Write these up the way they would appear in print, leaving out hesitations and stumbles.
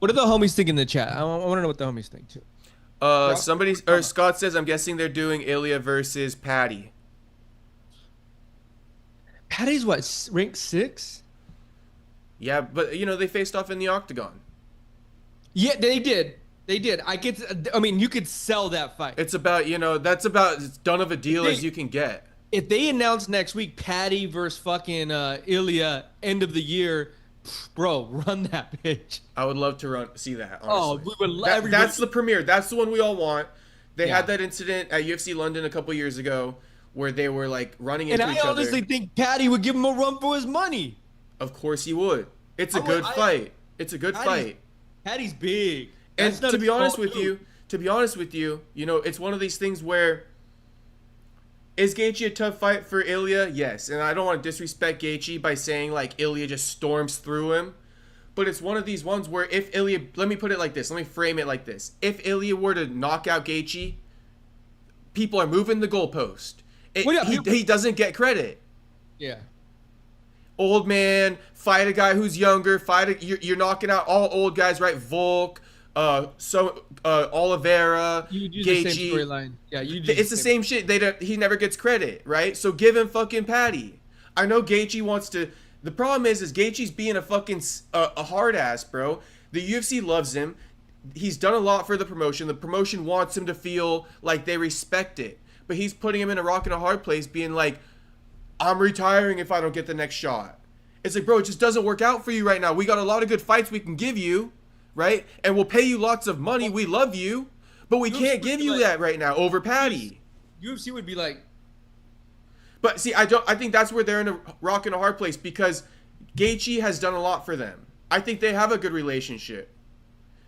What do the homies think in the chat? I want to know what the homies think too. Somebody or Scott says I'm guessing they're doing Ilia versus Paddy. Paddy's what, rank 6? Yeah, but you know they faced off in the octagon. Yeah, they did. They did. I mean, you could sell that fight. It's about that's about as done of a deal as you can get. If they announce next week Paddy versus fucking Ilia end of the year, bro, run that bitch. I would love to see that. Honestly. Oh, we would. That's the premiere. That's the one we all want. They had that incident at UFC London a couple years ago where they were like running into each other. And I honestly think Paddy would give him a run for his money. Of course he would. It's a good fight. It's a good fight. Paddy's big. And to be honest with you, it's one of these things where is Gaethje a tough fight for Ilia? Yes. And I don't want to disrespect Gaethje by saying like Ilia just storms through him. But it's one of these ones where if Ilia, let me put it like this, let me frame it like this. If Ilia were to knock out Gaethje, people are moving the goalpost. He doesn't get credit. Yeah. Old man, fight a guy who's younger, you're knocking out all old guys, right? Volk, Oliveira, You do Gaethje. the same storyline. Yeah, It's the same shit. He never gets credit, right? So give him fucking Paddy. I know Gaethje wants to. The problem is Gaethje's being a fucking a hard ass, bro. The UFC loves him. He's done a lot for the promotion. The promotion wants him to feel like they respect it, but he's putting him in a rock and a hard place, being like, I'm retiring if I don't get the next shot. It's like, bro, it just doesn't work out for you right now. We got a lot of good fights we can give you, right? And we'll pay you lots of money. We love you, but we can't give you that right now over Paddy. UFC would be like, but see, I think that's where they're in a rock and a hard place because Gaethje has done a lot for them. I think they have a good relationship.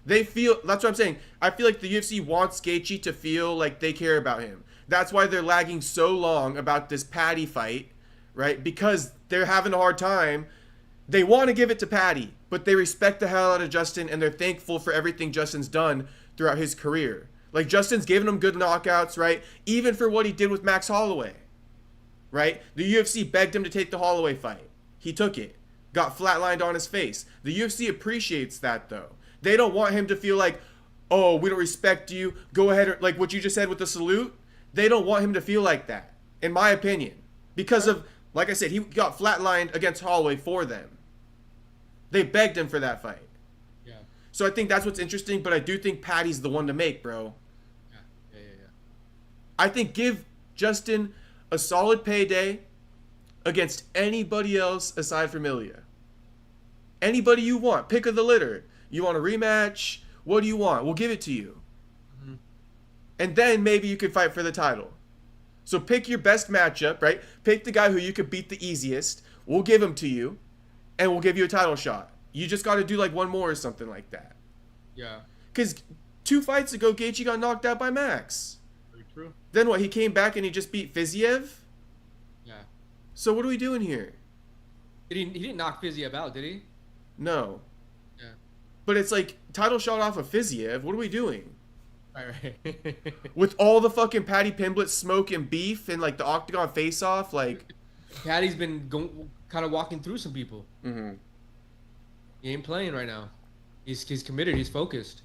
That's what I'm saying. I feel like the UFC wants Gaethje to feel like they care about him. That's why they're lagging so long about this Paddy fight, right? Because they're having a hard time. They want to give it to Paddy, but they respect the hell out of Justin, and they're thankful for everything Justin's done throughout his career. Like, Justin's given him good knockouts, right? Even for what he did with Max Holloway, right? The UFC begged him to take the Holloway fight. He took it. Got flatlined on his face. The UFC appreciates that, though. They don't want him to feel like, oh, we don't respect you. Go ahead, like what you just said with the salute. They don't want him to feel like that, in my opinion. Because of, like I said, he got flatlined against Holloway for them. They begged him for that fight. yeah, So I think that's what's interesting, but I do think Paddy's the one to make, bro. yeah. I think give Justin a solid payday against anybody else aside from Ilia. Anybody you want. Pick of the litter. You want a rematch? What do you want? We'll give it to you. Mm-hmm. And then maybe you could fight for the title. So pick your best matchup, right? Pick the guy who you could beat the easiest. We'll give him to you, and we'll give you a title shot. You just got to do like one more or something like that. Yeah. Because 2 fights ago, Gaethje got knocked out by Max. Very true. Then what? He came back and he just beat Fiziev? Yeah. So what are we doing here? He didn't knock Fiziev out, did he? No. Yeah. But it's like, title shot off of Fiziev. What are we doing? Right. With all the fucking Paddy Pimblett smoke and beef and like the octagon face-off, like... Paddy's been kind of walking through some people. Mm-hmm. He ain't playing right now. He's committed. He's focused.